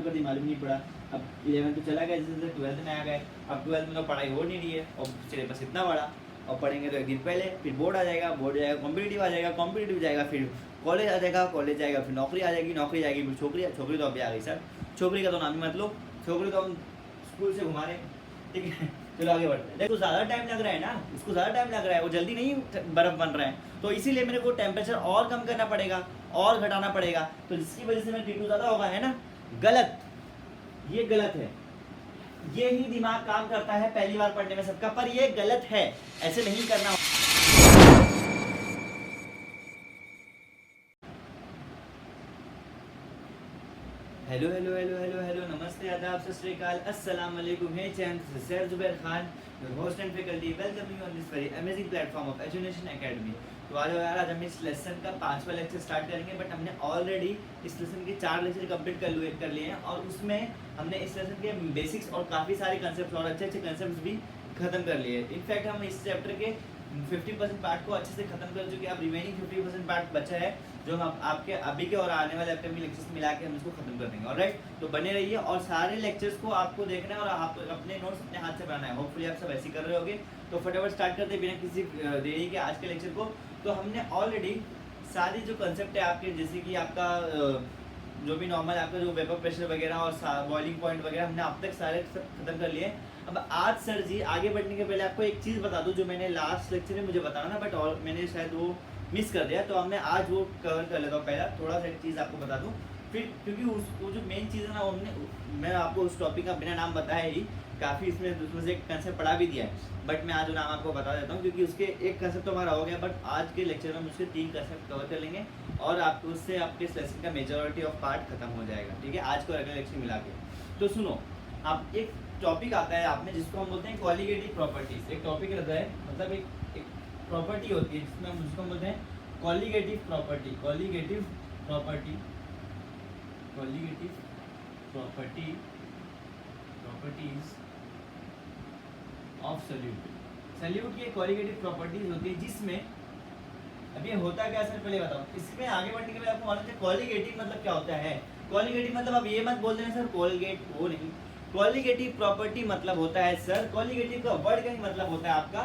कभी मालूम नहीं पड़ा। अब 11 तो चला गया, जैसे 12th में आ गए। अब 12th में तो पढ़ाई हो नहीं रही है और सिलेबस इतना बड़ा, और पढ़ेंगे तो एक दिन पहले, फिर बोर्ड आ जाएगा, बोर्ड जाएगा कॉम्पिटिटिव आ जाएगा, कॉम्पिटिटिव जाएगा फिर कॉलेज आ जाएगा, कॉलेज जाएगा फिर नौकरी आ जाएगी, नौकरी जाएगी फिर छोकरी। छोकरी तो अभी आ गई सर, छोकरी का तो नाम ही मत लो, छोकरी तो हम स्कूल से घुमा रहे, ठीक है। चलो आगे बढ़ते हैं। देखो ज़्यादा टाइम लग रहा है ना, इसको ज़्यादा टाइम लग रहा है, वो जल्दी नहीं बर्फ़ बन रहा है, तो इसीलिए मेरे को टेम्परेचर और कम करना पड़ेगा और घटाना पड़ेगा, तो जिसकी वजह से मेरा T2 ज़्यादा होगा, है ना। गलत, ये गलत है। ये ही दिमाग काम करता है पहली बार पढ़ने में सबका, पर ये गलत है, ऐसे नहीं करना। Hello hello hello hello hello, नमस्ते, आदाब, सत श्री अकाल, अस्सलाम वालेकुम। हे चैन sir Zubair Khan, host and faculty, welcome you on this very amazing platform of education academy. तो आज हम इस लेसन का 5वां लेक्चर स्टार्ट करेंगे, बट हमने ऑलरेडी इस लेसन के 4 लेक्चर कंप्लीट कर लिए हैं, और उसमें हमने इस लेसन के बेसिक्स और काफ़ी सारे कंसेप्ट और अच्छे अच्छे कंसेप्ट भी खत्म कर लिए। इनफैक्ट हम इस चैप्टर के 50% पार्ट को अच्छे से खत्म कर चुके हैं। अब रिमेनिंग 50% पार्ट बचा है, जो हम आपके अभी के और आने वाले अपकमिंग लेक्चर्स मिला के हम इसको खत्म कर देंगे। ऑलराइट, तो बने रहिए, और सारे लेक्चर्स को आपको देखना है और आप अपने नोट्स अपने हाथ से बनाना है। होपफुली आप सब ऐसे कर रहे होगे। तो फटाफट स्टार्ट करते बिना किसी देरी के आज के लेक्चर को। तो हमने ऑलरेडी सारी जो कंसेप्ट है आपके, जैसे कि आपका जो भी नॉर्मल आपका जो वेपर प्रेशर वगैरह और बॉइलिंग पॉइंट वगैरह, हमने अब तक सारे सब खत्म कर लिए। अब आज सर जी आगे बढ़ने के पहले आपको एक चीज़ बता दूं, जो मैंने लास्ट लेक्चर में मुझे बताना था, बट और मैंने शायद वो मिस कर दिया, तो अब मैं आज वो कवर कर लेता हूँ। पहला थोड़ा सा एक चीज़ आपको बता दूँ, फिर क्योंकि वो जो मेन चीज़ है ना, मैं आपको उस टॉपिक का बिना नाम बताया ही काफ़ी इसमें दूसरे से एक कंसेप्ट पढ़ा भी दिया है, बट मैं आज वो नाम आपको बता देता हूँ, क्योंकि उसके एक कंसेप्ट तो हमारा हो गया, बट आज के लेक्चर में हम उसके 3 कंसेप्ट कवर कर लेंगे, और आपको उससे आपके लेसन का मेजॉरिटी ऑफ पार्ट खत्म हो जाएगा, ठीक है, आज को अगले लेक्चर मिला के। तो सुनो, आप एक टॉपिक आता है आप में जिसको हम बोलते हैं क्वालिटेटिव प्रॉपर्टीज। एक टॉपिक रहता है, मतलब एक प्रॉपर्टी होती है जिसमें हम जिसको बोलते हैं qualitative property, qualitative property, qualitative property, properties of solute. Solute की क्वालिटेटिव प्रॉपर्टीज होती है, जिसमें अब ये होता क्या सर पहले बताओ। इसमें आगे बढ़ने के बाद आपको मालूम है क्वालिटेटिव मतलब क्या होता है। क्वालिटेटिव मतलब अब ये मत बोल देना सर कोलगेट, वो नहीं। क्वालिटेटिव प्रॉपर्टी मतलब होता है सर, क्वालिटेटिव का वर्ड का ही मतलब होता है आपका,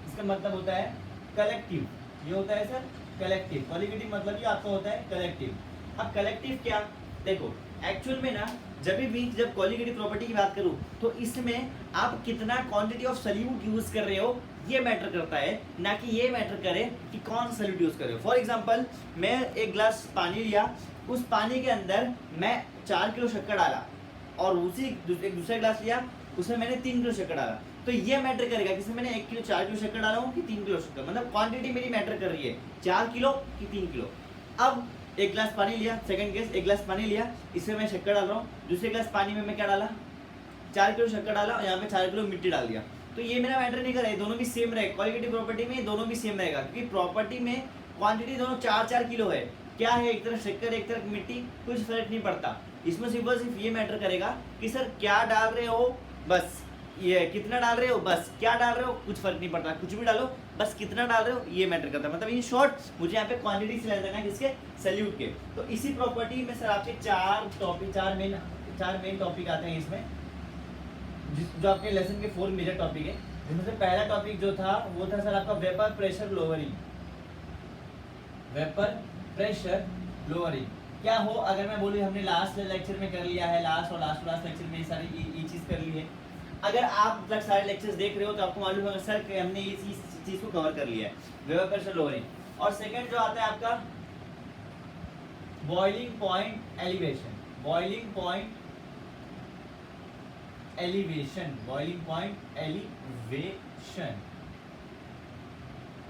इसका मतलब होता है कलेक्टिव। ये होता है सर कलेक्टिव। क्वालिटेटिव मतलब ये आपका होता है कलेक्टिव। अब कलेक्टिव क्या, देखो एक्चुअल में ना, जब क्वालिटेटिव प्रॉपर्टी की बात करूं, तो इसमें आप कितना क्वांटिटी ऑफ सॉल्यूट यूज कर रहे हो ये मैटर करता है, ना कि ये मैटर करे कि कौन सा सॉल्यूट यूज कर रहे हो। फॉर एग्जांपल, मैं एक गिलास पानी लिया, उस पानी के अंदर मैं 4 किलो शक्कर डाला, और उसी एक दूसरा गिलास लिया, उसमें मैंने 3 किलो शक्कर डाला, तो ये मैटर करेगा कि इसमें मैंने 1 किलो 4 किलो शक्कर डाला हूँ कि 3 किलो शक्कर, मतलब क्वांटिटी मेरी मैटर कर रही है, 4 किलो कि 3 किलो। अब एक गिलास पानी लिया, सेकंड केस, एक गिलास पानी लिया, इसमें मैं शक्कर डाल रहा हूँ, दूसरे गिलास पानी में मैं क्या डाला, 4 किलो शक्कर डाला, और यहाँ पे 4 किलो मिट्टी डाल दिया, तो ये मेरा मैटर नहीं कर रहा है, दोनों भी सेम रहेगा। क्वालिटेटिव प्रॉपर्टी में दोनों भी सेम रहेगा, क्योंकि प्रॉपर्टी में क्वांटिटी दोनों 4-4 किलो है। क्या है, एक तरफ शक्कर एक तरफ मिट्टी, कुछ फर्क नहीं पड़ता। इसमें सिर्फ ये मैटर करेगा कि सर क्या डाल रहे हो, बस ये कितना डाल रहे हो, बस क्या डाल रहे हो, कुछ फर्क नहीं पड़ता, कुछ भी डालो, बस कितना डाल रहे हो ये मैटर करता है। मतलब इन शॉर्ट मुझे यहाँ पे क्वांटिटी से लेना है किसके, सॉल्यूट के। तो इसी प्रॉपर्टी में सर आपके 4 मेन टॉपिक आते हैं इसमें, जो आपके लेसन के 4 मेजर टॉपिक है, जिसमें से पहला टॉपिक जो था वो था सर आपका vapour pressure lowering. Vapour pressure lowering क्या हो, अगर मैं बोलूँ हमने लास्ट लेक्चर में कर लिया है, लास्ट लेक्चर में ये सारी ये चीज़ कर ली है। अगर आप तक सारे लेक्चर्स देख रहे हो तो आपको मालूम है सर कि हमने ये चीज़ को कवर कर लिया है, वेपर प्रेशर लोअरिंग। और सेकंड जो आता है आपका boiling point elevation, boiling point elevation, boiling point elevation.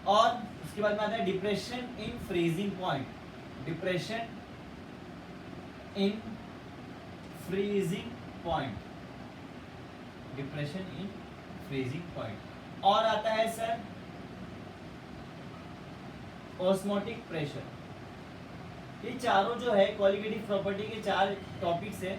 और उसके बाद में आता है depression in freezing point, depression in freezing point, depression in freezing point. और आता है सर ऑस्मोटिक प्रेशर। ये चारों जो है क्वालिटेटिव प्रॉपर्टी के 4 टॉपिक्स है।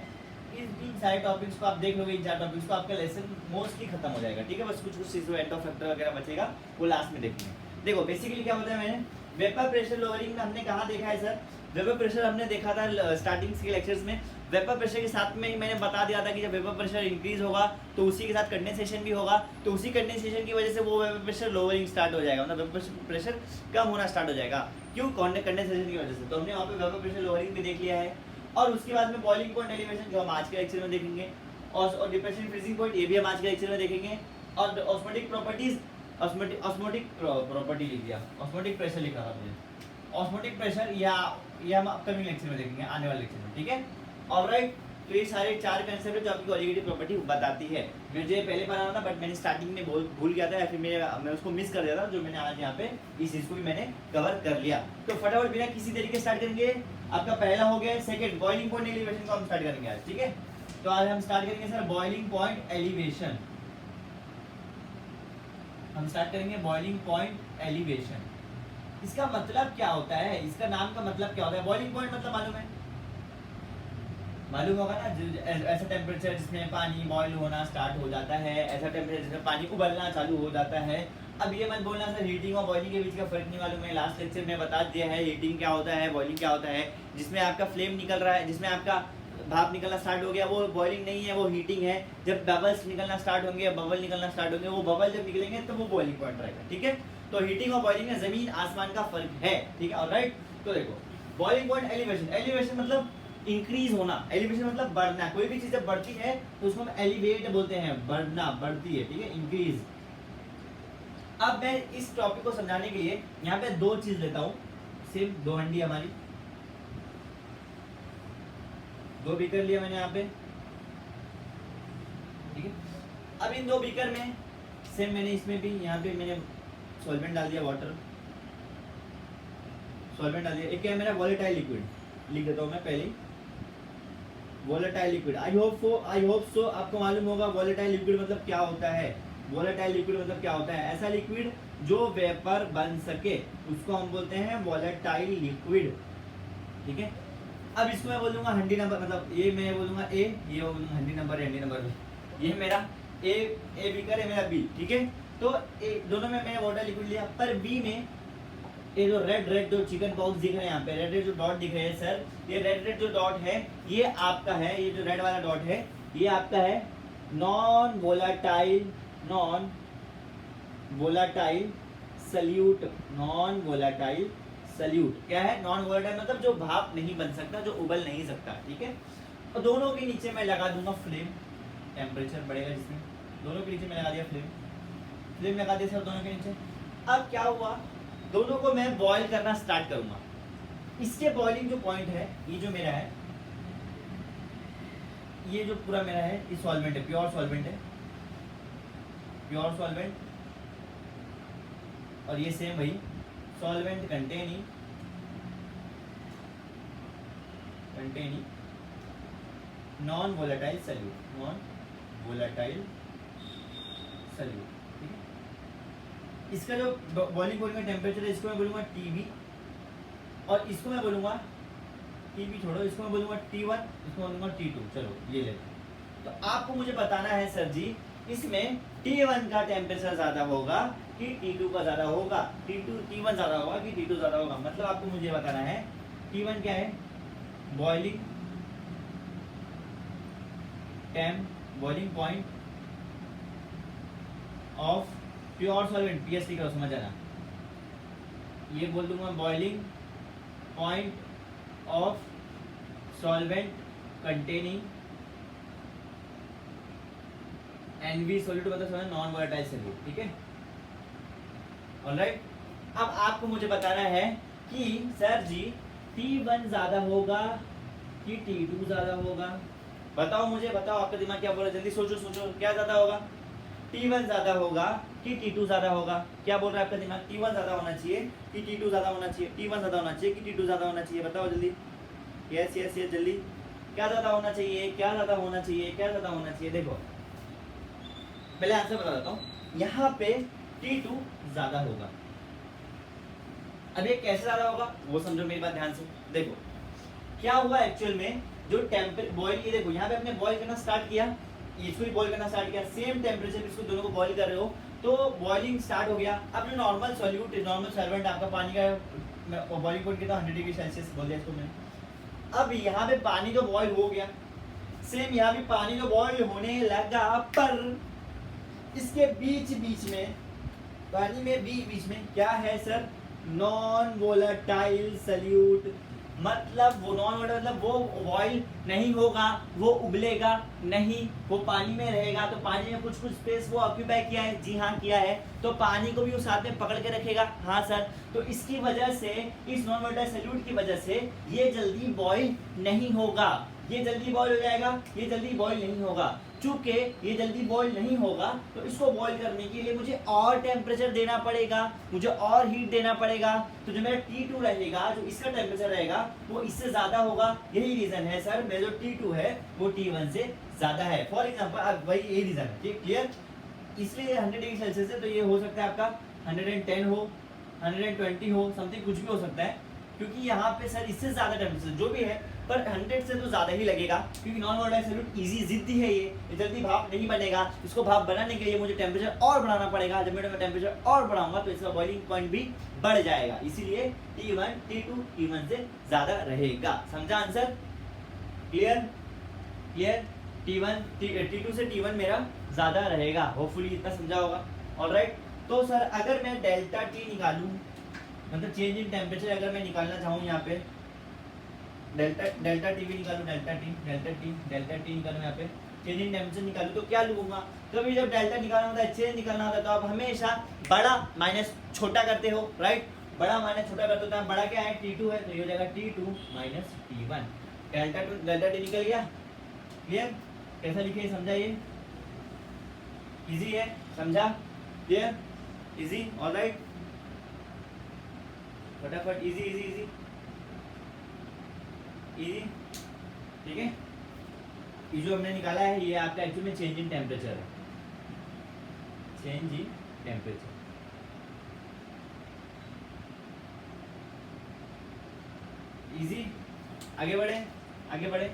इन सारे टॉपिक्स को आप देख लोगे, इन 4 टॉपिक्स को आपका लेसन मोस्टली खत्म हो जाएगा, ठीक है। बस कुछ चीज़ों एंड ऑफ फैक्टर वगैरह बचेगा, वो लास्ट में देखेंगे। देखो बेसिकली क्या होता है, मैंने वेपर प्रेशर लोअरिंग में हमने कहाँ देखा है सर वेपर प्रेशर हमने देखा था स्टार्टिंग के लेक्चर्स में। वेपर प्रेशर के साथ में ही मैंने बता दिया था कि जब वेपर प्रेशर इंक्रीज होगा तो उसी के साथ कंडेंसेशन भी होगा, तो उसी कंडेंसेशन की वजह से वो वेपर प्रेशर लोअरिंग स्टार्ट हो जाएगा, मतलब वेपर प्रेशर कम होना स्टार्ट हो जाएगा। क्यों? कंडेंसेशन की वजह से। तो हमने वहाँ पे वेपर प्रेशर लोअरिंग भी देख लिया है। और उसके बाद में बॉइलिंग पॉइंट एलिवेशन जो हम आज के लेक्चर में देखेंगे, और डिप्रेशन फ्रीजिंग पॉइंट ये भी हम आज के लेक्चर में देखेंगे। और ऑस्मोटिक प्रॉपर्टीज, ऑस्मोटिक प्रॉपर्टी लिख दिया, ऑस्मोटिक प्रेशर लिखा था मैंने, ऑस्मोटिक प्रेशर या ये हम अपकमिंग लेक्चर में देखेंगे, आने वाले लेक्चर में, ठीक है। ऑलराइट, तो ये सारे 4 कंसेप्ट है जो आपकी कॉलिगेटिव प्रॉपर्टी बताती है। मुझे पहले पढ़ाना था बट मैंने स्टार्टिंग में भूल गया था, या फिर मैं उसको मिस कर दिया था, जो मैंने आज यहाँ पे इस चीज को भी मैंने कवर कर लिया। तो फटाफट बिना किसी तरीके स्टार्ट करेंगे। आपका पहला हो गया सेकंड, बॉइलिंग पॉइंट एलिवेशन को हम स्टार्ट करेंगे आज, ठीक है। तो आज हम स्टार्ट करेंगे सर बॉइलिंग पॉइंट एलिवेशन। हम स्टार्ट करेंगे बॉइलिंग पॉइंट एलिवेशन। इसका मतलब क्या होता है, इसका नाम का मतलब क्या होता है? बॉइलिंग पॉइंट मतलब मालूम है, मालूम होगा ना, ऐसा टेम्परेचर जिसमें पानी बॉईल होना स्टार्ट हो जाता है, ऐसा टेम्परेचर जिसमें पानी उबलना चालू हो जाता है। अब ये मत बोलना सर हीटिंग और बॉइलिंग के बीच का फर्क नहीं मालूम है, लास्ट लेक्चर में बता दिया है हीटिंग क्या होता है, बॉइलिंग क्या होता है। जिसमें आपका फ्लेम निकल रहा है, जिसमें आपका भाप निकलना स्टार्ट हो गया, वो बॉइलिंग नहीं है, वो हीटिंग है। जब बबल्स निकलना स्टार्ट होंगे, बबल निकलना स्टार्ट होंगे, वो बबल जब निकलेंगे तो वो बॉइलिंग पॉइंट रहेगा, ठीक है। तो हीटिंग और बॉइलिंग में जमीन आसमान का फर्क है, ठीक है, ऑलराइट। तो देखो बॉइलिंग पॉइंट एलिवेशन, एलिवेशन मतलब इंक्रीज होना, एलिवेशन मतलब बढ़ना। कोई भी चीज जब बढ़ती है तो उसको हम एलिवेट बोलते हैं, बढ़ना, बढ़ती है, ठीक है, इंक्रीज। अब मैं इस टॉपिक को समझाने के लिए यहाँ पे 2 चीज लेता हूँ, सिर्फ 2 हंडी हमारी, 2 बीकर लिया मैंने यहाँ पे, ठीक है। अब इन 2 बीकर में सेम मैंने इसमें भी यहाँ पे मैंने सॉल्वेंट डाल दिया, वाटर सॉल्वेंट डाल दिया। एक क्या है मेरा वोलेटाइल लिक्विड, लिख देता हूँ मैं पहले, volatile liquid. I hope so आपको मालूम होगा वोलेटाइल लिक्विड मतलब क्या होता है। वोलेटाइल लिक्विड मतलब क्या होता है? ऐसा लिक्विड जो वेपर बन सके उसको हम बोलते हैं वोलेटाइल लिक्विड, ठीक है। अब इसको मैं बोलूंगा हंडी नंबर, मतलब ये मैं बोलूंगा ए, ये बोलूंगा हंडी नंबर, हंडी नंबर बी। ये मेरा ए बीकर है, मेरा बी, ठीक है। तो ए दोनों में मैंने वाटर लिक्विड लिया, पर बी में ये जो रेड जो चिकन बॉक्स दिख रहे हैं यहाँ पे, रेड जो डॉट दिख रहे हैं सर, ये रेड जो डॉट है ये आपका है, ये जो रेड वाला डॉट है ये आपका है non volatile solute. Non volatile solute क्या है? नॉन वोलाटाइल मतलब जो भाप नहीं बन सकता, जो उबल नहीं सकता, ठीक है। और दोनों के नीचे मैं लगा दूंगा फ्लेम, टेम्परेचर बढ़ेगा जिसमें, दोनों के नीचे मैं लगा दिया फ्लेम लगा दिया सर दोनों के नीचे। अब क्या हुआ, दोनों को मैं बॉईल करना स्टार्ट करूंगा। इसके बॉइलिंग जो पॉइंट है, ये जो मेरा है, ये जो पूरा मेरा है, ये सॉल्वेंट है, प्योर सॉल्वेंट है, प्योर सॉल्वेंट। और ये सेम वही solvent containing non volatile solute, non volatile solute, ठीक है। इसका जो बॉइलिंग पॉइंट का टेम्परेचर है इसको मैं बोलूंगा टीबी, और इसको मैं बोलूंगा टीबी छोड़ो, इसको मैं बोलूंगा T1, इसको बोलूंगा T2। चलो ये ले, तो आपको मुझे बताना है सर जी इसमें T1 का टेम्परेचर ज्यादा होगा कि T2 का ज्यादा होगा, T1 ज्यादा होगा कि T2 ज्यादा होगा। मतलब आपको मुझे बताना है T1 क्या है, boiling point of pure solvent, PST का समझ आना, ये बोल दूंगा boiling point of solvent containing NV solute मतलब समझ, नॉन वोलेटाइल सॉल्यूट, ठीक है, ऑलराइट। अब आपको मुझे बताना है कि सर जी T1 ज्यादा होगा कि T2 ज्यादा होगा? बताओ मुझे, बताओ आपका दिमाग क्या बोल रहा है, जल्दी सोचो क्या ज्यादा होगा? T1 ज्यादा होगा कि T2 ज्यादा होगा? क्या बोल रहा है आपका दिमाग? T1 ज्यादा होना चाहिए कि T2 ज्यादा होना चाहिए? T1 ज्यादा होना चाहिए कि T2 ज्यादा होना चाहिए? बताओ जल्दी, यस जल्दी, क्या ज्यादा होना चाहिए, क्या ज्यादा होना चाहिए, क्या ज्यादा होना चाहिए? देखो पहले आंसर बता देता हूँ, यहाँ पे T2 ज्यादा होगा। अब ये कैसे ज्यादा होगा वो समझो मेरी बात ध्यान से। देखो क्या हुआ एक्चुअल में, जो बॉईल, ये देखो यहाँ पे आपने बॉईल करना स्टार्ट किया, इसको भी बॉईल करना स्टार्ट किया, सेम टेम्परेचर इसको दोनों को बॉईल कर रहे हो तो बॉइलिंग स्टार्ट हो गया। अब जो नॉर्मल सॉल्यूट, नॉर्मल सॉल्वेंट आपका पानी का बॉइलिंग पॉइंट कितना 100 डिग्री सेल्सियस बोल दिया इसको मैंने। अब यहाँ पे पानी तो बॉईल हो गया, सेम यहाँ भी पानी तो बॉईल होने लगा, पर इसके बीच बीच में पानी में बीच में क्या है सर, नॉन वोलेटाइल सल्यूट। मतलब वो नॉन वोलेटाइल मतलब वो बॉईल नहीं होगा, वो उबलेगा नहीं, वो पानी में रहेगा। तो पानी में कुछ कुछ स्पेस वो ऑक्यूपाई किया है, जी हाँ किया है, तो पानी को भी वो साथ में पकड़ के रखेगा। हाँ सर, तो इसकी वजह से, इस नॉन वोलेटाइल सल्यूट की वजह से ये जल्दी बॉईल नहीं होगा, ये जल्दी बॉईल हो जाएगा, ये जल्दी बॉईल नहीं होगा। चूंकि ये जल्दी बॉईल नहीं होगा तो इसको बॉईल करने के लिए मुझे और टेम्परेचर देना पड़ेगा, मुझे और हीट देना पड़ेगा। तो जो मेरा T2 रहेगा, जो इसका टेम्परेचर रहेगा वो इससे ज्यादा होगा। यही रीजन है सर, मेरा जो T2 है वो T1 से ज्यादा है। फॉर एग्जाम्पल अब वही यही रीजन है, ठीक क्लियर। इसलिए 100 डिग्री सेल्सियस है, तो ये हो सकता है आपका 110 हो, 120 हो, समथिंग कुछ भी हो सकता है, क्योंकि यहाँ पे सर इससे ज्यादा टेम्परेचर जो भी है, पर 100 से तो ज्यादा ही लगेगा, क्योंकि नॉन वोलेटाइल सॉल्यूट इजी जिद्दी है, ये जल्दी भाप नहीं बनेगा। इसको भाप बनाने के लिए मुझे टेम्परेचर और बढ़ाना पड़ेगा। जब मैं टेम्परेचर और बढ़ाऊंगा तो इसका बॉइलिंग पॉइंट भी बढ़ जाएगा, इसीलिए T1 T2 T1 से ज्यादा रहेगा। समझा आंसर? Clear clear. T2 से T1 मेरा ज्यादा रहेगा, होपफुली इतना समझा होगा। ऑलराइट, तो सर अगर मैं डेल्टा T निकालूं, मतलब चेंज इन टेम्परेचर अगर मैं निकालना चाहूँ, यहाँ पे डेल्टा टी भी निकालूं, डेल्टा टी निकालूं, यहाँ पे चेंज इन टेम्परेचर निकालूं, तो क्या लूंगा? कभी जब डेल्टा निकालना होता है, चेंज निकालना होता है, तो आप हमेशा बड़ा माइनस छोटा करते हो, राइट? बड़ा माइनस छोटा करते हो, बड़ा क्या है? T2 है, तो ये हो जाएगा T2 minus T1। Delta T निकल गया। क्लियर? कैसा लिखे समझाइए? इजी है, समझा? क्लियर? इजी, ऑलराइट, फटाफट, इजी इजी इजी इजी, ठीक है। ये जो हमने निकाला है ये आपका एक्चुअली में चेंज इन टेम्परेचर है, चेंज इन टेम्परेचर। इजी, आगे बढ़े आगे बढ़े।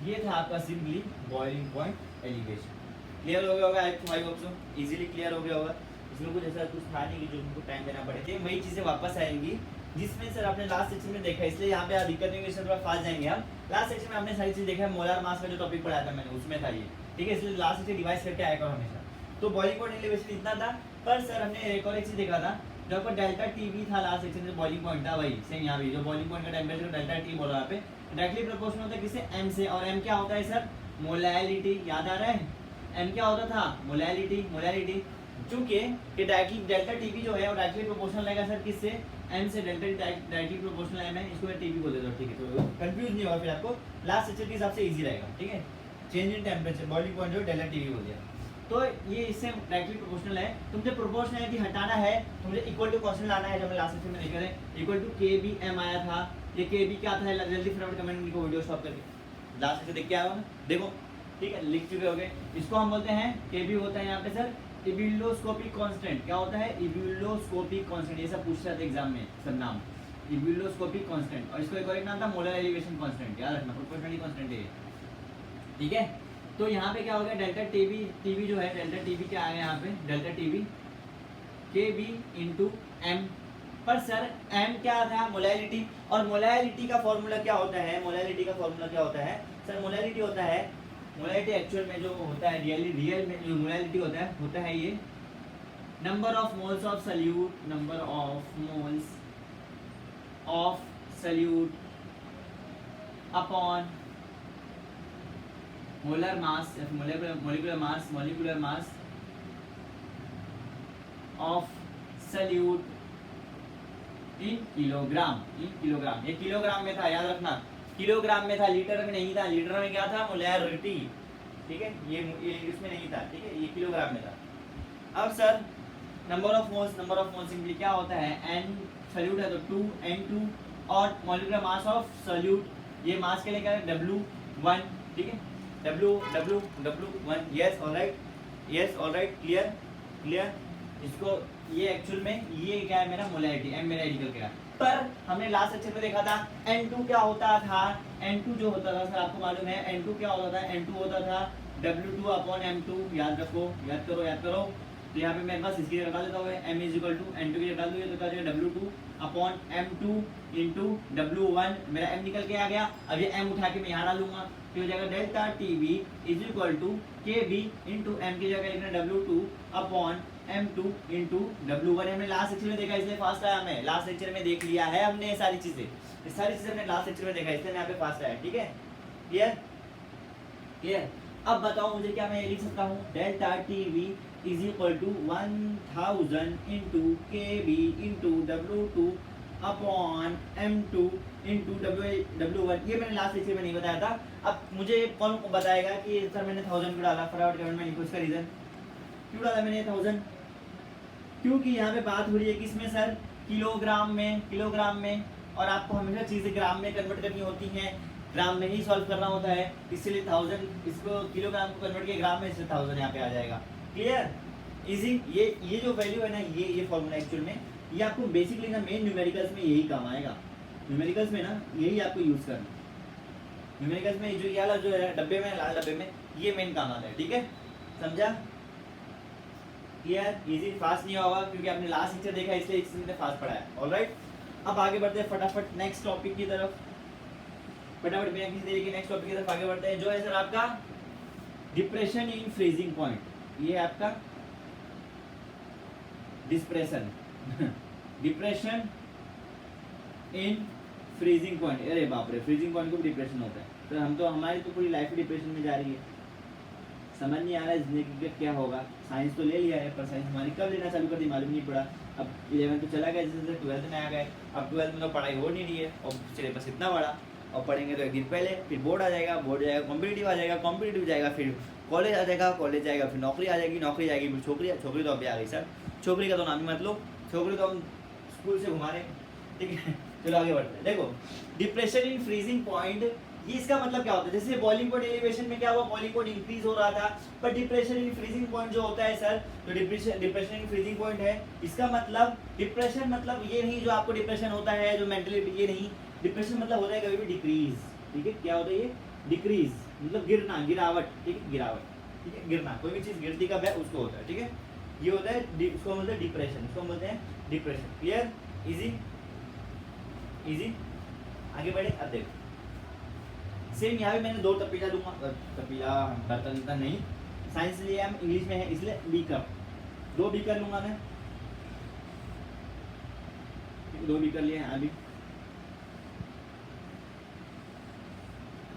ये था आपका simply boiling point elevation. Clear हो गया होगा? I hope so easily clear हो गया होगा। इसमें कुछ ऐसा कुछ था नहीं कि जो उनको टाइम देना पड़े। वही चीजें वापस आएंगी जिसमें सर आपने लास्ट सेक्शन में देखा, इसलिए यहाँ पे दिक्कत नहीं, थोड़ा फास्ट जाएंगे हम। लास्ट सेक्शन में आपने सारी चीज देखा है, मोलार मास का जो टॉपिक पढ़ाया था मैंने उसमें था ये, ठीक है। इसलिए लास्ट से रिवाइज करके आएगा हमेशा। तो बॉइलिंग पॉइंट एलिवेशन इतना था, पर सर हमने एक और एक चीज देखा था, जो आपको डेल्टा टी भी था लास्ट सेक्शन में, बॉइलिंग पॉइंट था वही सेम यहाँ भी, जो बॉइलिंग पॉइंट का टेम्परेचर डेल्टा टी बोला यहाँ पे डायरेक्टली प्रोपोर्शनल होता है किससे? एम से। और एम क्या होता है सर? मोलैलिटी। याद आ रहा है? एम क्या होता था? मोलैलिटी। चूंकि डायरेक्टली डेल्टा टीबी जो है वो डायरेक्टली प्रोपोर्शनल रहेगा सर किससे? एम से। डेल्टा डायरेक्टली प्रोपोर्शनल एम है, इसको मैं टीबी बोल देता हूँ, ठीक है। तो कंफ्यूज नहीं होगा फिर आपको, लास्ट सेक्शन के हिसाब से इजी रहेगा, ठीक है। Change in temperature boiling point जो डेल्टा टीबी बोल दिया, तो ये इससे डायरेक्टली प्रोपोर्शनल है। तो मुझे प्रोपोर्शनलिटी हटाना है, तो मुझे इक्वल टू क्वेश्चन लाना है, जो मैं लास्ट सेक्शन में देखा है। इक्वल टू के बी एम आया था, ये के बी क्या था? जल्दी फटाफट कमेंट लिखो, वीडियो स्टॉप करके लास्ट सेक्शन देख के आया हो ना, देखो, ठीक है, लिख चुके होगे। इसको हम बोलते हैं के बी होता है यहाँ पे सर इब्यूलोस्कोपिक कांस्टेंट। क्या होता है? इब्यूलोस्कोपिक कांस्टेंट। ये सब पूछता है एग्जाम में, सब नाम इब्यूलोस्कोपिक कांस्टेंट। और इसको एक और एक नाम था मोलर एलिवेशन कांस्टेंट, याद रखना, प्रोपोर्शनलिटी कांस्टेंट है, ठीक है। तो यहाँ पे क्या हो गया? डेल्टा टीबी जो है, डेल्टा टीबी क्या आया यहाँ पे? डेल्टा टीबी के बी इंटू एम। पर सर एम क्या था? मोलैलिटी। और मोलैलिटी का फॉर्मूला क्या होता है? मोलैलिटी का फॉर्मूला क्या होता है सर? मोलैलिटी होता है, मोलैलिटी एक्चुअल में जो होता है, रियल में जो मोलैलिटी होता है ये number of moles of solute, number of moles of solute upon molar mass, molecular mass of solute in kilogram. ये किलोग्राम में था, याद रखना, किलोग्राम में था, लीटर में नहीं था। लीटर में क्या था? मोलैरिटी, ठीक है। ये इसमें नहीं था, ठीक है, ये किलोग्राम में था। अब sir number of moles simply क्या होता है? एन सल्यूट है तो 2 N2, और मोलिकुलर मास ऑफ सल्यूट, ये मास के लिए क्या है? W1, ठीक है, W1। Yes alright, clear. इसको ये एक्चुअल में ये क्या है? मेरा मोलैरिटी, एम मेरा निकल गया। पर हमने लास्ट सेक्शन में देखा था N2 क्या होता था? N2 जो होता था सर, आपको मालूम है N2 क्या होता था? N2 होता था W2 अपॉन M2। याद रखो, याद करो। तो यहाँ पे मेरे पास इसकी जगह डाल देता हूँ m is equal to n2 की जगह डाल दूंगा तो क्या हो जाएगा W2 upon M2 into W1, मेरा m निकल के आ गया। अब ये m उठा के मैं यहाँ डालूंगा तो हो जाएगा delta TB is equal to KB into m की जगह लिखना W2 upon M2 into W1। हमने लास्ट लेक्चर में देखा इसलिए फास्ट आया, हमें लास्ट लेक्चर में देख लिया है हमने ये सारी चीजें, ये सारी चीजें हमने लास्ट लेक्चर में देखा इसलिए यहाँ पे फास्ट आया। ठीक है, क्लियर क्लियर। अब बताओ मुझे क्या मैं ये लिख सकता हूँ, delta TB is equal to 1000 into KB into W2 upon M2 into W1। ये मैंने लास्ट लेक्चर में नहीं बताया था। अब मुझे कौन बताएगा कि सर मैंने 1000 क्यों डाला, फटाफट कमेंट में लिखो इसका रीजन क्यों डाला मैंने 1000, क्योंकि यहाँ पे बात हो रही है किसमें सर, किलोग्राम में, और आपको हमेशा चीजें ग्राम में कन्वर्ट करनी होती हैं, ग्राम में ही सॉल्व करना होता है, इसलिए 1000 इसको किलोग्राम को कन्वर्ट किया ग्राम में, इसलिए 1000 यहाँ पे आ जाएगा। Clear, easy. ये जो वैल्यू है ना, ये फॉर्मूला एक्चुअल में ये आपको बेसिकली ना मेन न्यूमेरिकल्स में यही काम आएगा। न्यूमेरिकल्स में ना यही आपको यूज करना, न्यूमेरिकल्स में जो ये वाला जो है डब्बे में, लाल डब्बे में, ये मेन काम आता है। ठीक है, समझा? Clear, easy. फास्ट नहीं होगा क्योंकि आपने लास्ट लेक्चर देखा इसलिए इसने फास्ट पढ़ा है। ऑलराइट, अब आगे बढ़ते हैं फटाफट नेक्स्ट टॉपिक की तरफ, फटाफट बिना किसी देरी के नेक्स्ट टॉपिक की तरफ आगे बढ़ते हैं, जो है सर आपका डिप्रेशन इन फ्रीजिंग पॉइंट। ये आपका depression depression in freezing point. अरे बाप रे, फ्रीजिंग पॉइंट को भी डिप्रेशन होता है, तो हम तो हमारी तो पूरी लाइफ डिप्रेशन में जा रही है। समझ नहीं आ रहा है जिंदगी का क्या होगा। साइंस तो ले लिया है पर साइंस हमारी कब लेना चालू कर दी मालूम नहीं पड़ा। अब 11 तो चला गया, जैसे 12th में आ गए, अब 12th में तो पढ़ाई हो नहीं रही है और सिलेबस इतना बड़ा, और पढ़ेंगे तो एक दिन पहले, फिर बोर्ड आ जाएगा, बोर्ड जाएगा कॉम्पिटिटिव आ जाएगा, कॉम्पिटिटिव जाएगा, फिर कॉलेज आ जाएगा, कॉलेज जाएगा, फिर नौकरी आ जाएगी, नौकरी जाएगी, फिर छोकरी तो अभी आ गई सर, छोकरी का तो नाम ही मत लो, छोकरी तो हम स्कूल से घुमा रहे। ठीक है, चलो आगे बढ़ते हैं। देखो डिप्रेशन इन फ्रीजिंग पॉइंट, ये इसका मतलब क्या होता है, जैसे बॉइलिंग पॉइंट एलिवेशन में क्या हुआ, बॉइलिंग पॉइंट इंक्रीज हो रहा था, पर डिप्रेशन इन फ्रीजिंग पॉइंट जो होता है सर, तो डिप्रेशन इन फ्रीजिंग पॉइंट है, इसका मतलब डिप्रेशन मतलब ये नहीं जो आपको डिप्रेशन होता है जो मेंटली, ये नहीं, डिप्रेशन मतलब होता है कभी भी डिक्रीज। ठीक है, क्या होता है ये, डिक्रीज मतलब गिरना, गिरावट। ठीक है, गिरावट, ठीक है, गिरना, कोई भी चीज गिरती कब है उसको होता है। ठीक है, ये होता है, उसको बोलते हैं डिप्रेशन, उसको बोलते हैं डिप्रेशन। Clear, easy easy. आगे बढ़े, अब देखो सेम यहाँ पे मैंने 2 तपीला दूंगा, तपीला बर्तन नहीं, साइंस लिए हम इंग्लिश में है इसलिए बीकर, 2 बीकर लूंगा मैं, 2 बीकर लिए हैं अभी,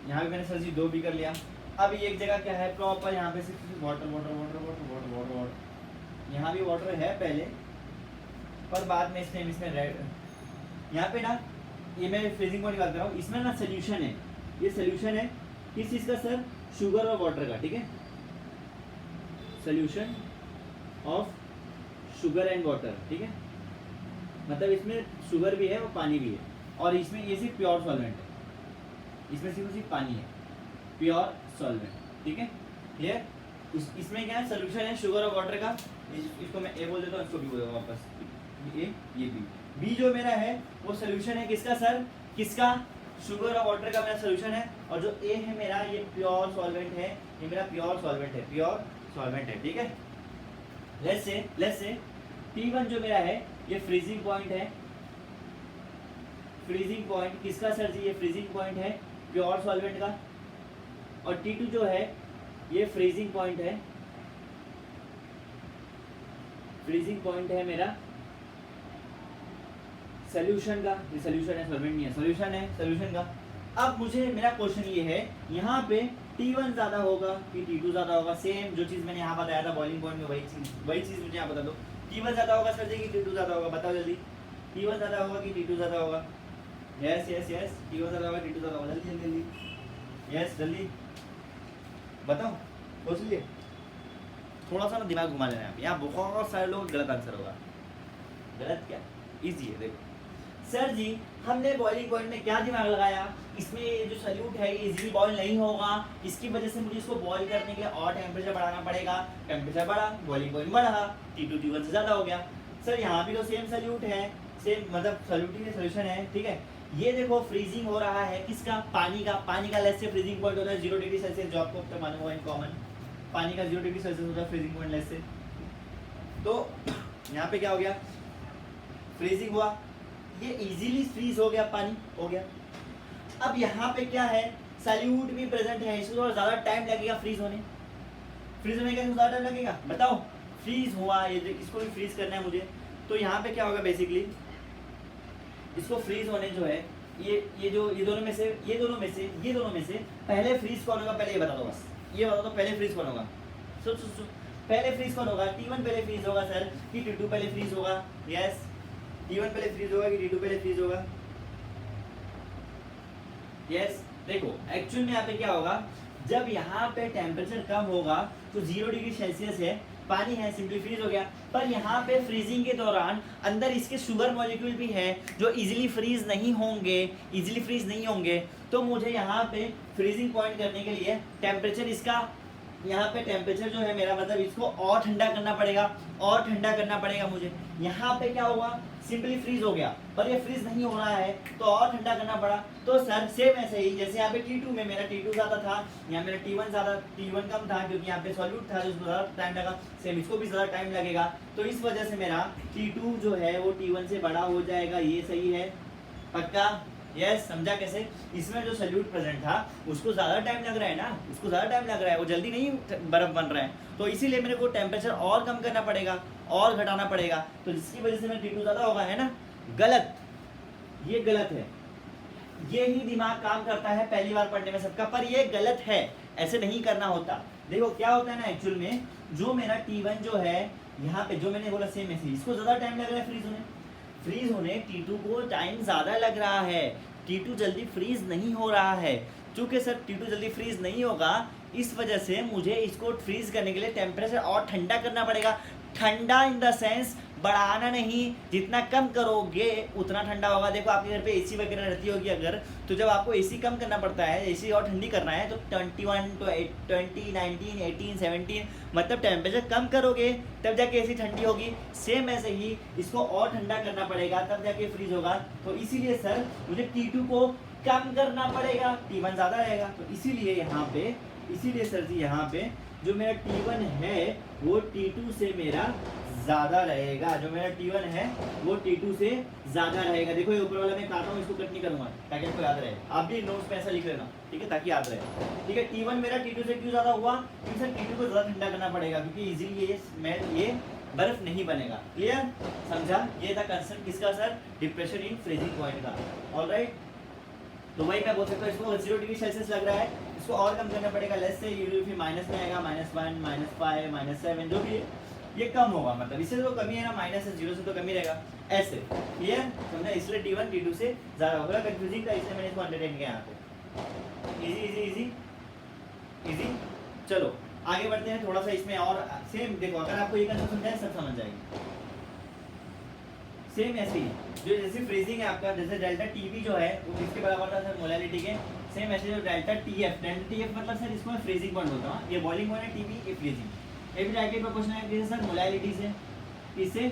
यहाँ पे मैंने सर जी 2 बीकर लिया। अब एक जगह क्या है प्रॉपर, यहाँ पे सिर्फ water water water water water water water, यहाँ भी वाटर है पहले, पर बाद में इसमें रेड, यहाँ पे ना ये मैं फ्रीजिंग पॉइंट बात कर रहा हूँ, इसमें ना सोल्यूशन है, ये सोल्यूशन है किस चीज़ का सर, शुगर और वाटर का। ठीक है, solution of sugar and water. ठीक है, मतलब इसमें शुगर भी है और पानी भी है, और इसमें ये सिर्फ प्योर सॉल्वेंट है, इसमें सिर्फ पानी है, प्योर सॉल्वेंट। ठीक है, क्लियर। इसमें क्या है, सोल्यूशन है शुगर और वाटर का, इसको मैं ए बोल देता हूँ, इसको बी बोल देता हूँ वापस, ए ये बी जो मेरा है वो सोल्यूशन है किसका सर, किसका, शुगर और वाटर का मेरा सोल्यूशन है, और जो ए है मेरा ये प्योर सॉल्वेंट है, ये मेरा प्योर सॉल्वेंट है, प्योर सॉल्वेंट है। ठीक है, लेट्स से T1 जो मेरा है ये फ्रीजिंग पॉइंट है, फ्रीजिंग पॉइंट किसका सर जी, ये फ्रीजिंग पॉइंट है प्योर सॉल्वेंट का, और T2 जो है ये फ्रीजिंग पॉइंट है, फ्रीजिंग पॉइंट है मेरा सॉल्यूशन का, ये सॉल्यूशन है, सॉल्वेंट नहीं है, सॉल्यूशन है सॉल्यूशन का। अब मुझे मेरा क्वेश्चन ये है, यहाँ पे T1 ज़्यादा होगा कि T2 ज़्यादा होगा, सेम जो चीज़ मैंने यहाँ बताया था बॉइलिंग पॉइंट में, वही चीज़ मुझे यहाँ बता दो, T1 ज़्यादा होगा सर जी कि T2 ज़्यादा होगा, बताओ जल्दी, T1 ज़्यादा होगा कि T2 ज़्यादा होगा, यस यस यस, T1 ज़्यादा होगा T2 ज़्यादा होगा, जल्दी जल्दी जल्दी, यस जल्दी बताओ, सोच लिए, थोड़ा सा ना दिमाग घुमा लेना है, यहाँ बहुत सारे लोग गलत आंसर होगा, गलत क्या, ईजी है। देखो सर जी हमने बॉइलिंग पॉइंट में क्या दिमाग लगाया, इसमें ये जो सॉल्यूट है ये इजीली बॉईल नहीं होगा, इसकी वजह से मुझे इसको बॉईल करने के लिए और टेम्परेचर बढ़ाना पड़ेगा, टेम्परेचर बढ़ा बॉइलिंग पॉइंट बढ़ा, T2 T1 से ज़्यादा हो गया। सर यहाँ भी तो सेम सॉल्यूट है, सेम मतलब सॉल्यूट ही सोल्यूशन है। ठीक है, ये देखो फ्रीजिंग हो रहा है किसका, पानी का लेस से फ्रीजिंग पॉइंट होता है 0 डिग्री सेल्सियस, जो आपको अब तक मालूम होगा इन कॉमन, पानी का 0 डिग्री सेल्सियस होता है फ्रीजिंग पॉइंट लेस से, तो यहाँ पे क्या हो गया, फ्रीजिंग हुआ, ये इजीली फ्रीज हो गया, पानी हो गया। अब यहाँ पे क्या है, सॉल्यूट भी प्रेजेंट है, इसको थोड़ा ज़्यादा टाइम लगेगा फ्रीज होने का, ज़्यादा टाइम लगेगा, बताओ। फ्रीज हुआ, ये इसको भी फ्रीज करना है मुझे, तो यहाँ पे क्या होगा बेसिकली, इसको फ्रीज होने जो है, ये दोनों में से पहले फ्रीज कौन होगा, पहले ये बता दो बस, ये बता दो पहले फ्रीज कौन होगा। सोचो पहले फ्रीज कौन होगा, T1 पहले फ्रीज होगा सर कि T2 पहले फ्रीज होगा? यस, T1 पहले फ्रीज होगा कि T2 पहले फ्रीज होगा? यस। देखो एक्चुअल में यहाँ पे क्या होगा, जब यहाँ पे टेम्परेचर कम होगा तो 0 डिग्री सेल्सियस है, पानी है, सिंपली फ्रीज हो गया। पर यहाँ पे फ्रीजिंग के दौरान अंदर इसके शुगर मॉलिक्यूल भी हैं जो इजीली फ्रीज नहीं होंगे, तो मुझे यहाँ पे फ्रीजिंग पॉइंट करने के लिए टेम्परेचर इसका, यहाँ पे टेम्परेचर जो है मेरा मतलब इसको और ठंडा करना पड़ेगा मुझे। यहाँ पे क्या हुआ, सिंपली फ्रीज हो गया, पर ये फ्रीज नहीं हो रहा है तो और ठंडा करना पड़ा। तो सर सेम ऐसे ही जैसे यहाँ पे T2 में मेरा T2 ज़्यादा था, यहाँ मेरा T1 कम था, क्योंकि यहाँ पे सॉल्यूट था जिसको ज़्यादा टाइम लगा, सेम इसको भी ज़्यादा टाइम लगेगा। तो इस वजह से मेरा T2 जो है वो T1 से बड़ा हो जाएगा। ये सही है, पक्का? यस। समझा कैसे? इसमें जो सॉल्यूट प्रेजेंट था उसको ज़्यादा टाइम लग रहा है ना, वो जल्दी नहीं बर्फ बन रहा है, तो इसीलिए मेरे को टेम्परेचर और कम करना पड़ेगा और घटाना पड़ेगा, तो जिसकी वजह से मेरा T2 ज़्यादा होगा, है ना? गलत, ये गलत है। ये ही दिमाग काम करता है पहली बार पढ़ने में सबका, पर ये गलत है, ऐसे नहीं करना होता। देखो क्या होता है ना, एक्चुअल में जो मेरा T1 जो है यहाँ पे जो मैंने बोला सेम ऐसे, इसको ज़्यादा टाइम लग रहा है फ्रीज होने T2 को टाइम ज़्यादा लग रहा है, T2 जल्दी फ्रीज नहीं हो रहा है। चूँकि सर T2 जल्दी फ्रीज नहीं होगा, इस वजह से मुझे इसको फ्रीज करने के लिए टेम्परेचर और ठंडा करना पड़ेगा। ठंडा इन द सेंस बढ़ाना नहीं, जितना कम करोगे उतना ठंडा होगा। देखो आपके घर पे एसी वगैरह रहती होगी अगर, तो जब आपको एसी कम करना पड़ता है, एसी और ठंडी करना है, तो 21 to 20 19 18 17 मतलब टेम्परेचर कम करोगे तब जाके एसी ठंडी होगी। सेम ऐसे ही इसको और ठंडा करना पड़ेगा तब जाके फ्रीज होगा। तो इसीलिए सर मुझे T2 को कम करना पड़ेगा, T1 ज़्यादा रहेगा, तो इसीलिए सर जी यहाँ पे जो मेरा T1 है वो T2 से मेरा ज़्यादा रहेगा, वो T2 से ज़्यादा रहेगा। देखो ये ऊपर वाला मैं काटा हूँ, इसको कट नहीं करूँगा ताकि आपको याद रहे। आप भी नोट्स पे ऐसा लिख लेना, ठीक है, ताकि याद रहे। ठीक है, T1 मेरा T2 से क्यों ज़्यादा हुआ, क्योंकि सर T2 को ज़्यादा ठंडा करना पड़ेगा, क्योंकि इजीली ये बर्फ नहीं बनेगा। क्लियर? समझा? ये था कंसर्न किसका sir, depression in freezing point का। ऑलराइट, तो वही मैं बोल सकता हूँ, इसको 0 डिग्री सेल्सियस लग रहा है, इसको और कम करना पड़ेगा। लेस से ये फिर माइनस में आएगा, -1 -5 -7 जो भी ये कम होगा, मतलब इससे तो कमी है ना, माइनस से 0 से तो कमी रहेगा ऐसे। क्लियर? समझा? इसलिए T1 T2 से ज़्यादा होगा। कंफ्यूजिंग था इसलिए मैंने इसको अंडरटेन किया यहाँ पे। इजी। चलो आगे बढ़ते हैं थोड़ा सा इसमें और सेम। देखो अगर आपको ये कंसेप्ट समझाए सब समझ जाएगी। सेम ऐसे ही जो जैसे फ्रीजिंग है आपका, जैसे डेल्टा टीवी जो है वो किसके बराबर था सर, मोलालिटी के। सेम ऐसे जो डेल्टा टीएफ मतलब सर इसको मैं फ्रीजिंग पॉइंट बोलता हूँ। ये बॉइलिंग पॉइंट है टीवी, ये फ्रीजिंग। ये भी डायरेक्टली प्रोपोर्शनल है किससे सर, मोलालिटी से। किससे?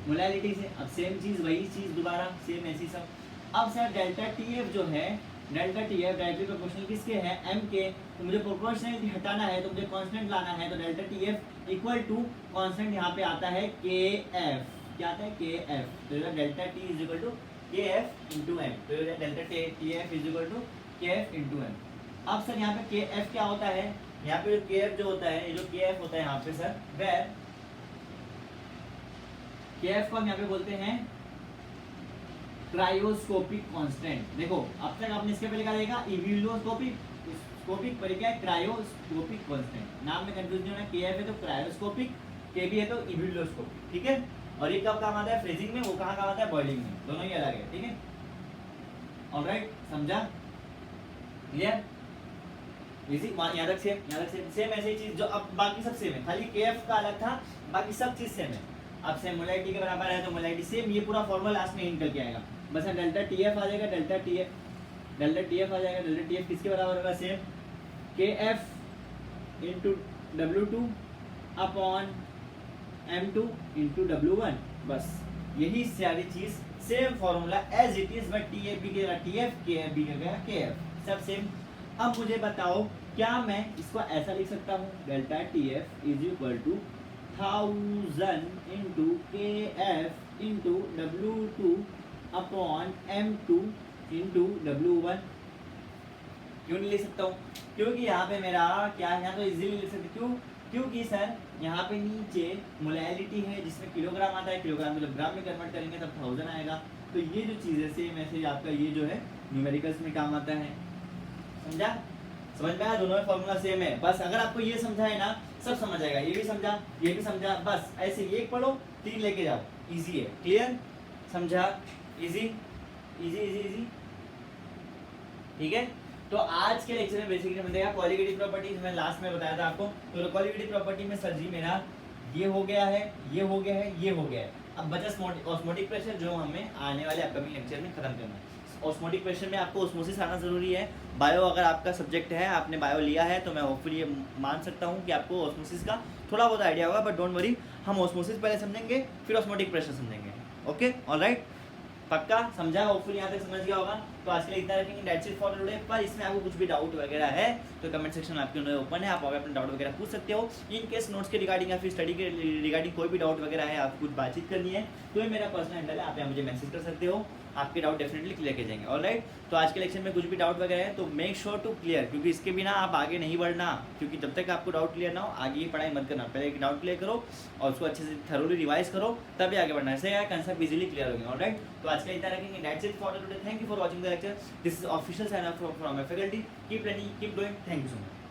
मोलालिटी से। अब सेम चीज़ वही चीज़ दोबारा सेम ऐसी सब। अब सर डेल्टा टीएफ जो है, डेल्टा टीएफ डायरेक्टली प्रोपोर्शनल किसके है, एम के। तो मुझे प्रोपोर्शनलिटी हटाना है तो मुझे कांस्टेंट लाना है, तो delta TF equal to constant यहाँ पे आता है के एफ। क्या आता है? K F. तो delta T is equal to K F into M. तो delta T F is equal to K F into M. अब सर यहाँ पे के एफ क्या होता है, यहाँ पे जो के एफ जो होता है, ये जो के एफ होता है यहाँ पे सर, वह के एफ को हम यहाँ पे बोलते हैं क्रायोस्कोपिक कांस्टेंट। देखो अब तक आपने इसके पहले क्या देखा, इवोल्यूस्कोपिक, पर क्या है, क्रायोस्कोपिक कांस्टेंट। नाम में कंफ्यूजन होना, के एफ है तो क्रायोस्कोपिक, के भी है तो इवोल्यूस्कोपिक। ठीक है, और ये कब काम आता है, फ्रीजिंग में, वो कहाँ काम आता है, बॉइलिंग में, दोनों ही अलग है। ठीक है, ऑलराइट, समझा? क्लियर? इजी। याद रख सेम ऐसी चीज जो अब बाकी सब सेम है, खाली के एफ का अलग था, बाकी सब चीज सेम है। अब सेम मोलालिटी के बराबर है तो मोलालिटी सेम, ये पूरा फॉर्मूला लास्ट में निकल के आएगा। बस डेल्टा टीएफ आ जाएगा, डेल्टा टीएफ आ जाएगा। डेल्टा टीएफ किसके बराबर होगा, सेम के F into W2 upon M2 into W1। बस यही सारी चीज same formula as it is, but TF भी गया टीएफ, के एफ भी गया के एफ, सब सेम। अब मुझे बताओ क्या मैं इसको ऐसा लिख सकता हूँ, delta T F is equal to 1000 into KF into W2 upon M2 into W1। क्यों नहीं ले सकता हूँ? क्योंकि यहाँ पे मेरा क्या है, यहाँ तो इजीली ले सकते। क्यों? क्योंकि सर यहाँ पे नीचे मोलैलिटी है जिसमें किलोग्राम आता है, किलोग्राम मतलब ग्राम में कन्वर्ट करेंगे तब 1000 आएगा। तो ये जो चीज़ है सेम ऐसे ही आपका ये जो है न्यूमेरिकल्स में काम आता है। समझा? समझ में आया? दोनों में फॉर्मूला सेम है। बस अगर आपको ये समझा है ना, सब समझ आएगा। ये भी समझा, ये भी समझा, बस ऐसे एक पढ़ो 3 लेके जाओ, इजी है। क्लियर? समझा? इजी इजी इजी इजी, ठीक है। तो आज के लेक्चर में बेसिकली हम देखा कॉलिगेटिव प्रॉपर्टीज। मैं लास्ट में बताया था आपको। तो कॉलिगेटिव प्रॉपर्टी में सर जी मेरा ये हो गया है, ये हो गया है, ये हो गया है। अब बचा ऑस्मोटिक प्रेशर जो हमें आने वाले अपकमिंग लेक्चर में खत्म करना है। ऑस्मोटिक प्रेशर में आपको ऑस्मोसिस आना जरूरी है। बायो अगर आपका सब्जेक्ट है, आपने बायो लिया है, तो मैं होपफुली ये मान सकता हूँ कि आपको ऑस्मोसिस का थोड़ा बहुत आइडिया होगा। बट डोंट वरी, हम ऑस्मोसिस पहले समझेंगे फिर ऑस्मोटिक प्रेशर समझेंगे। ओके, ऑलराइट, पक्का समझा? होपफुली यहाँ तक समझ गया होगा। तो आज के लिए इतना रखेंगे। That's it for today. पर इसमें आपको कुछ भी डाउट वगैरह है तो कमेंट सेक्शन आपके लिए ओपन है, आप अपने डाउट वगैरह पूछ सकते हो। इन केस नोट्स के रिगार्डिंग या फिर स्टडी के रिगार्डिंग कोई भी डाउट वगैरह है, आपको कुछ बातचीत करनी है, तो ये मेरा पर्सनल हैंडल है, आप यहाँ मुझे मैसेज कर सकते हो। आपके डाउट डेफिनेटली क्लियर किए जाएंगे। ऑलराइट, तो आज के लेक्चर में कुछ भी डाउट वगैरह है तो मेक श्योर टू क्लियर, क्योंकि इसके बिना आप आगे नहीं बढ़ना। क्योंकि जब तक आपको डाउट क्लियर ना हो आगे ये पढ़ाई मत करना। पहले एक डाउट क्लियर करो और उसको अच्छे से थरोली रिवाइज करो, तभी आगे बढ़ना। ऐसे यार कंसेप्ट इजीली क्लियर होंगे। ऑलराइट, तो आज के लिए इतना रखेंगे। That's it for today. Thank you for watching the lecture. This is official sign up from my faculty. Keep learning, keep doing. Thank you so much.